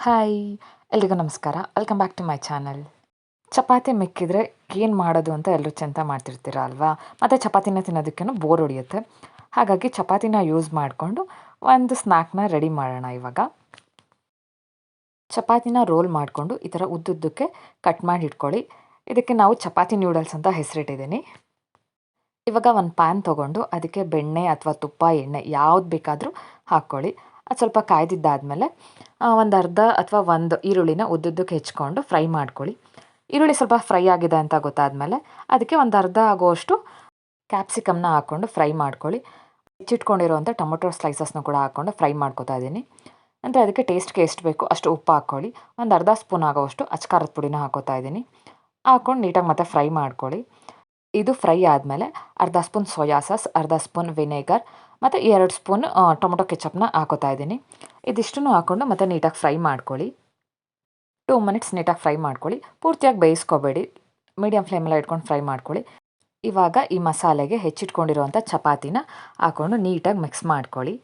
Hi ಎಲ್ರಿಗೂ ನಮಸ್ಕಾರ. Welcome back to my channel. Chapati ಮಿಕ್ಕಿದ್ರೆ ಏನು ಮಾಡೋದು ಅಂತ ಎಲ್ಲರೂ ಚಿಂತೆ ಮಾಡ್ತಿರ್ತೀರ ಅಲ್ವಾ? ಮತ್ತು ಚಪಾತಿನ ತಿನ್ನೋದಕ್ಕೇನು ಬೋರ್ ಹೊಡಿಯುತ್ತೆ. ಹಾಗಾಗಿ ಚಪಾತಿನ ಯೂಸ್ ಮಾಡಿಕೊಂಡು ಒಂದು ಸ್ನ್ಯಾಕ್ನ ರೆಡಿ ಮಾಡೋಣ ಇವಾಗ. ಚಪಾತಿನ ರೋಲ್ ಮಾಡಿಕೊಂಡು ಈ ಥರ ಉದ್ದುದ್ದಕ್ಕೆ ಕಟ್ ಮಾಡಿ ಇಟ್ಕೊಳ್ಳಿ. ಇದಕ್ಕೆ ನಾವು ಚಪಾತಿ ನ್ಯೂಡಲ್ಸ್ ಅಂತ ಹೆಸರಿಟ್ಟಿದ್ದೀನಿ. ಇವಾಗ ಒಂದು ಪ್ಯಾನ್ ತೊಗೊಂಡು ಅದಕ್ಕೆ ಬೆಣ್ಣೆ ಅಥವಾ ತುಪ್ಪ, ಎಣ್ಣೆ ಯಾವ್ದು ಬೇಕಾದರೂ ಹಾಕ್ಕೊಳ್ಳಿ. ಅದು ಸ್ವಲ್ಪ ಕಾಯ್ದಿದ್ದಾದಮೇಲೆ ಒಂದು ಅರ್ಧ ಅಥವಾ ಒಂದು ಈರುಳ್ಳಿನ ಉದ್ದುದ್ದಕ್ಕೆ ಹೆಚ್ಕೊಂಡು ಫ್ರೈ ಮಾಡ್ಕೊಳ್ಳಿ. ಈರುಳ್ಳಿ ಸ್ವಲ್ಪ ಫ್ರೈ ಆಗಿದೆ ಅಂತ ಗೊತ್ತಾದಮೇಲೆ ಅದಕ್ಕೆ ಒಂದು ಅರ್ಧ ಆಗೋಷ್ಟು ಕ್ಯಾಪ್ಸಿಕಮ್ನ ಹಾಕ್ಕೊಂಡು ಫ್ರೈ ಮಾಡ್ಕೊಳ್ಳಿ. ಹೆಚ್ಚಿಟ್ಕೊಂಡಿರೋವಂಥ ಟೊಮೊಟೊ ಸ್ಲೈಸಸ್ನ ಕೂಡ ಹಾಕ್ಕೊಂಡು ಫ್ರೈ ಮಾಡ್ಕೊತಾ ಇದ್ದೀನಿ. ನಂತರ ಅದಕ್ಕೆ ಟೇಸ್ಟ್ಗೆ ಎಷ್ಟು ಬೇಕೋ ಅಷ್ಟು ಉಪ್ಪು ಹಾಕ್ಕೊಳ್ಳಿ. ಒಂದು ಅರ್ಧ ಸ್ಪೂನ್ ಆಗೋವಷ್ಟು ಅಚ್ಕಾರದ ಪುಡಿನ ಹಾಕ್ಕೋತಾ ಇದ್ದೀನಿ. ಹಾಕ್ಕೊಂಡು ನೀಟಾಗಿ ಮತ್ತೆ ಫ್ರೈ ಮಾಡ್ಕೊಳ್ಳಿ. ಇದು ಫ್ರೈ ಆದಮೇಲೆ ಅರ್ಧ ಸ್ಪೂನ್ ಸೋಯಾ ಸಾಸ್, ಅರ್ಧ ಸ್ಪೂನ್ ವಿನೆಗರ್ ಮತ್ತು 2 ಸ್ಪೂನ್ ಟೊಮೊಟೊ ಕೆಚಪ್ನ ಹಾಕೋತಾ ಇದ್ದೀನಿ. ಇದಿಷ್ಟನ್ನು ಹಾಕ್ಕೊಂಡು ಮತ್ತೆ ನೀಟಾಗಿ ಫ್ರೈ ಮಾಡ್ಕೊಳ್ಳಿ. 2 ಮಿನಿಟ್ಸ್ ನೀಟಾಗಿ ಫ್ರೈ ಮಾಡ್ಕೊಳ್ಳಿ. ಪೂರ್ತಿಯಾಗಿ ಬೇಯಿಸ್ಕೋಬೇಡಿ, ಮೀಡಿಯಮ್ ಫ್ಲೇಮಲ್ಲಿ ಇಟ್ಕೊಂಡು ಫ್ರೈ ಮಾಡ್ಕೊಳ್ಳಿ. ಇವಾಗ ಈ ಮಸಾಲೆಗೆ ಹೆಚ್ಚಿಟ್ಕೊಂಡಿರುವಂಥ ಚಪಾತಿನ ಹಾಕ್ಕೊಂಡು ನೀಟಾಗಿ ಮಿಕ್ಸ್ ಮಾಡ್ಕೊಳ್ಳಿ.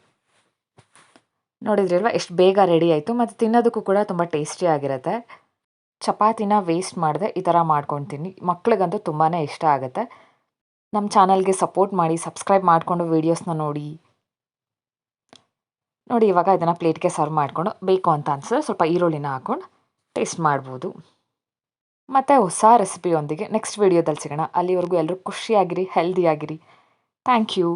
ನೋಡಿದ್ರಲ್ವ ಎಷ್ಟು ಬೇಗ ರೆಡಿ ಆಯಿತು ಮತ್ತು ತಿನ್ನೋದಕ್ಕೂ ಕೂಡ ತುಂಬ ಟೇಸ್ಟಿಯಾಗಿರುತ್ತೆ. ಚಪಾತಿನ ವೇಸ್ಟ್ ಮಾಡದೆ ಈ ಥರ ಮಾಡ್ಕೊತೀನಿ. ಮಕ್ಳಿಗಂತೂ ತುಂಬಾ ಇಷ್ಟ ಆಗುತ್ತೆ. ನಮ್ಮ ಚಾನಲ್ಗೆ ಸಪೋರ್ಟ್ ಮಾಡಿ, ಸಬ್ಸ್ಕ್ರೈಬ್ ಮಾಡಿಕೊಂಡು ವೀಡಿಯೋಸ್ನ ನೋಡಿ. ಇವಾಗ ಇದನ್ನು ಪ್ಲೇಟ್ಗೆ ಸರ್ವ್ ಮಾಡಿಕೊಂಡು ಬೇಕು ಅಂತ ಅನಿಸಿದ್ರೆ ಸ್ವಲ್ಪ ಈರುಳ್ಳಿನ ಹಾಕ್ಕೊಂಡು ಟೇಸ್ಟ್ ಮಾಡ್ಬೋದು. ಮತ್ತು ಹೊಸ ರೆಸಿಪಿಯೊಂದಿಗೆ ನೆಕ್ಸ್ಟ್ ವೀಡಿಯೋದಲ್ಲಿ ಸಿಗೋಣ. ಅಲ್ಲಿವರೆಗೂ ಎಲ್ಲರೂ ಖುಷಿಯಾಗಿರಿ, ಹೆಲ್ದಿಯಾಗಿರಿ. Thank you.